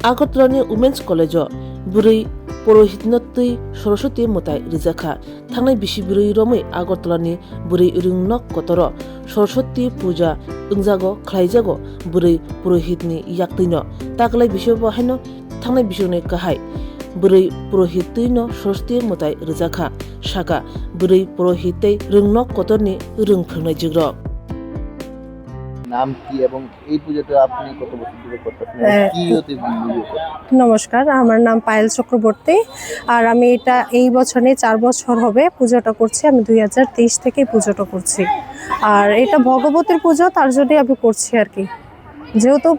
আগরতলাनि women's college बुरै पुरोहितनत्तै सरस्वती मोताय रिजाखा थांनाय बिसि बुरै रमै আগরতলাनि बुरै रुंनक कतर सरस्वती पूजा ओंजागो खलायजागो बुरै पुरोहितनि याक्तैनो तागलाय बिसि बाहायनो थांनाय बिसोरनि गाहाय बुरै पुरोहितैनो सरस्वती मोताय रिजाखा सागा बुरै पुरोहितै रुंनक कतरनि रोंफोंनाय जिग्र নাম কি এবং এই পূজাটা আপনি কত বছর ধরে করতেছেন কি হতে নমস্কার, আমার নাম পায়েল চক্রবর্তী আর আমি এটা এই বছরে 4 বছর হবে পুজোটা করছি। আমি 2023 থেকে পুজোটা করছি আর এটা ভগবতীর পুজো, তার জন্য আমি করছি আর কি। যেহেতু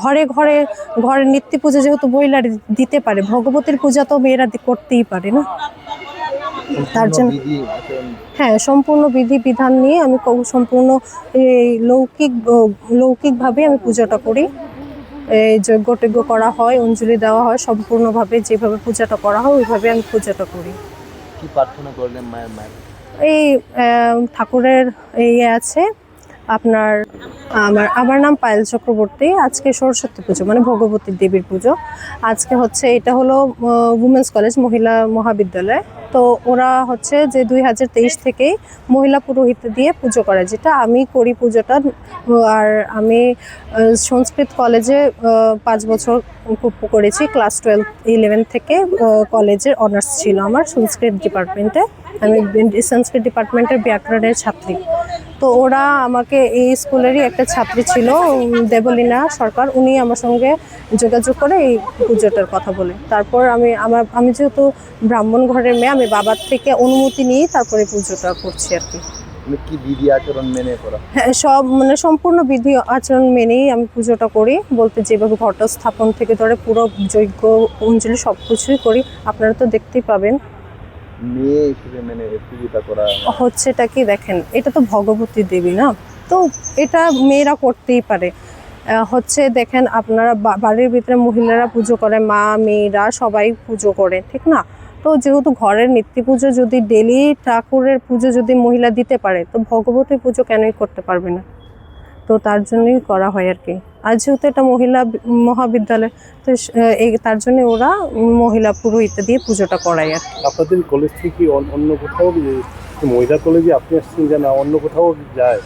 ঘরে ঘরে ঘরে নিত্য পুজো যেহেতু মহিলা দিতে পারে, ভগবতীর পূজা তো মেয়েরা করতেই পারে না, তার জন্য হ্যাঁ সম্পূর্ণ বিধি বিধান নিয়ে আমি সম্পূর্ণ লৌকিকভাবে আমি পুজোটা করি। যজ্ঞ টজ্ঞ করা হয়, অঞ্জলি দেওয়া হয়, সম্পূর্ণভাবে যেভাবে পূজাটা করা হয় ওইভাবে আমি পূজাটা করি। কি প্রার্থনা করলেন মায়ের? এই ঠাকুরের আছে আপনার আমার নাম পায়েল চক্রবর্তী। আজকে সরস্বতী পুজো মানে ভগবতী দেবীর পুজো। আজকে হচ্ছে এটা হলো উমেন্স কলেজ মহিলা মহাবিদ্যালয়। তো ওরা হচ্ছে যে 2023 থেকেই মহিলা পুরোহিত দিয়ে পুজো করে, যেটা আমি করি পুজোটা। আর আমি সংস্কৃত কলেজে 5 বছর করেছি, ক্লাস 12-11 থেকে কলেজের অনার্স ছিল আমার সংস্কৃত ডিপার্টমেন্টে। আমি সংস্কৃত ডিপার্টমেন্টের ব্যাকরণের ছাত্রী। তো ওরা আমাকে এই স্কুলেরই একটা ছাত্রী ছিল দেবলীনা সরকার, উনি আমার সঙ্গে যোগাযোগ করে এই পুজোটার কথা বলে। তারপর আমি যেহেতু ব্রাহ্মণ ঘরের মেয়ে, আমি বাবার থেকে অনুমতি নিয়ে তারপরে পুজোটা করছি আর কি। কি বিধি আচরণ মেনে করা? হ্যাঁ, সব মানে সম্পূর্ণ বিধি আচরণ মেনেই আমি পুজোটা করি। বলতে যেভাবে ঘট স্থাপন থেকে ধরে পুরো যজ্ঞ অঞ্জলি সব কিছুই করি, আপনারা তো দেখতেই পাবেন। মেয়ে হিসেবে মেনে পুজোটা করা হচ্ছেটা কি দেখেন, এটা তো ভগবতী দেবী না, তো এটা মেয়েরা করতেই পারে। হচ্ছে দেখেন আপনারা বাড়ির ভিতরে মহিলারা পুজো করে, মা মেয়েরা সবাই পুজো করে, ঠিক না? তো যেহেতু ঘরের নিত্য পুজো যদি ডেলি ঠাকুরের পুজো যদি মহিলা দিতে পারে, তো ভগবতী পুজো কেনই করতে পারবে না? তো তার জন্যই করা হয় আর কি। আর যেহেতু এটা মহিলা মহাবিদ্যালয়, তো তার জন্য ওরা মহিলা পুরোহিত দিয়ে পুজোটা করায় আর কি। আপনাদের কলেজ থেকে অন্য কোথাও মহিলা কলেজে আপনি আসছেন যে না অন্য কোথাও যায়?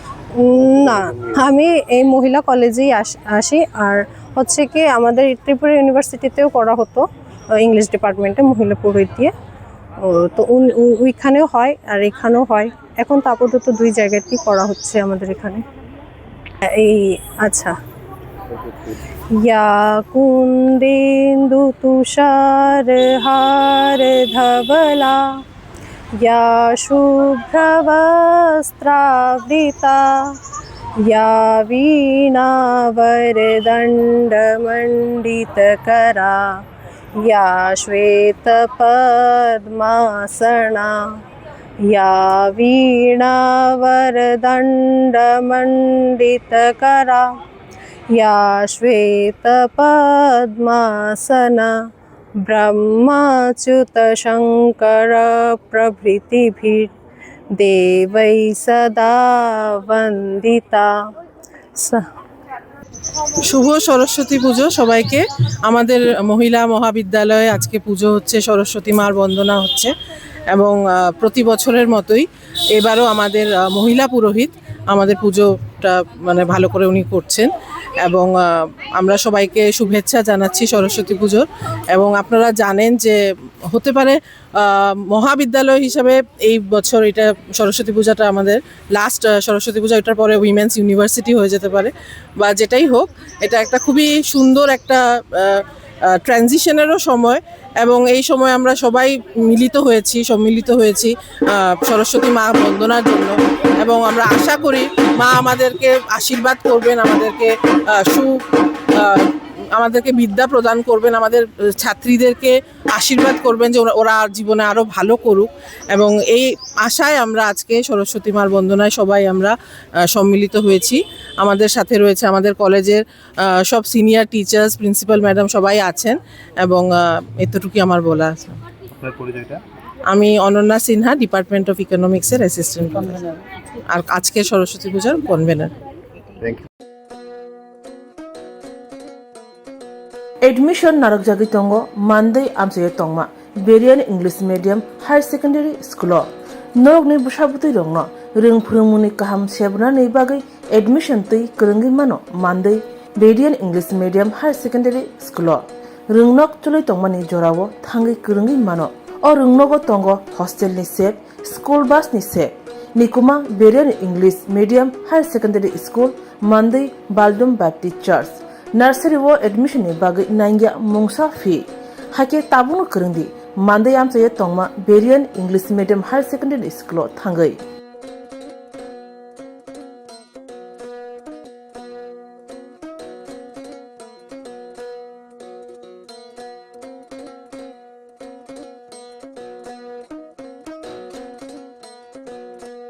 না, আমি এই মহিলা কলেজেই আসি। আর হচ্ছে কি আমাদের ত্রিপুরা ইউনিভার্সিটিতেও করা হতো ইংলিশ ডিপার্টমেন্টে মহিলা পুরোহিত দিয়ে। তো ওইখানেও হয় আর এখানেও হয়। এখন তো আপাতত 2 জায়গাতেই করা হচ্ছে আমাদের এখানে। এই আচ্ছা, ইয়া কুন্দেন্দু তুষার হার ধবলা या शुभ्रवस्त्रावृता या वीणावरदण्डमण्डितकरा या श्वेतपद्मासना या वीणावरदण्डमण्डितकरा या श्वेतपद्मासना ब्रह्माच्युत शंकर प्रभृतिभिः देवै सदा वंदिता। শুভ সরস্বতী পুজো সবাইকে। আমাদের মহিলা মহাবিদ্যালয়ে আজকে পুজো হচ্ছে, সরস্বতী মার বন্দনা হচ্ছে এবং প্রতি বছরের মতোই এবারও আমাদের মহিলা পুরোহিত আমাদের পুজোটা মানে ভালো করে উনি করছেন এবং আমরা সবাইকে শুভেচ্ছা জানাচ্ছি সরস্বতী পুজোর। এবং আপনারা জানেন যে হতে পারে মহাবিদ্যালয় হিসাবে এই বছর এটা সরস্বতী পূজাটা আমাদের লাস্ট সরস্বতী পূজা, এটার পরে উইমেন্স ইউনিভার্সিটি হয়ে যেতে পারে বা যেটাই হোক, এটা একটা খুবই সুন্দর একটা ট্রানজিশনেরও সময় এবং এই সময় আমরা সবাই সম্মিলিত হয়েছি সরস্বতী মা বন্দনার জন্য। এবং আমরা আশা করি মা আমাদেরকে আশীর্বাদ করবেন, আমাদেরকে বিদ্যা প্রদান করবেন, আমাদের ছাত্রীদেরকে আশীর্বাদ করবেন যে ওরা জীবনে আরও ভালো করুক। এবং এই আশায় আমরা আজকে সরস্বতী মার বন্দনায় সবাই আমরা সম্মিলিত হয়েছি। আমাদের সাথে রয়েছে আমাদের কলেজের সব সিনিয়র টিচার্স, প্রিন্সিপাল ম্যাডাম সবাই আছেন এবং এতটুকুই আমার বলা আছে। আমি অনন্যা সিনহা, ডিপার্টমেন্ট অফ ইকোনমিক্সের অ্যাসিস্ট্যান্ট প্রফেসর আর আজকে সরস্বতী পূজার convener. Thank you. Admission narakjagi tongo Monday amsaye tongma Berian English Medium Higher Secondary School. Nog ni busabuti rongno ring phurungmuni kaham sebna nei bagai admission tui krungi mano Monday Berian English Medium Higher Secondary School. Rungnok chulai tongmani jorawo thangi krungi mano. O rungnogo tongo hostel ni sep, school bus ni sep. Nikuma Berian English Medium Higher Secondary School Monday Baldum Baptist Church. Nursery wo admission ni bagai naingya mungsa fee. Hake tabunu krungdi Monday amsaye tongma Berian English Medium Higher Secondary School thangai.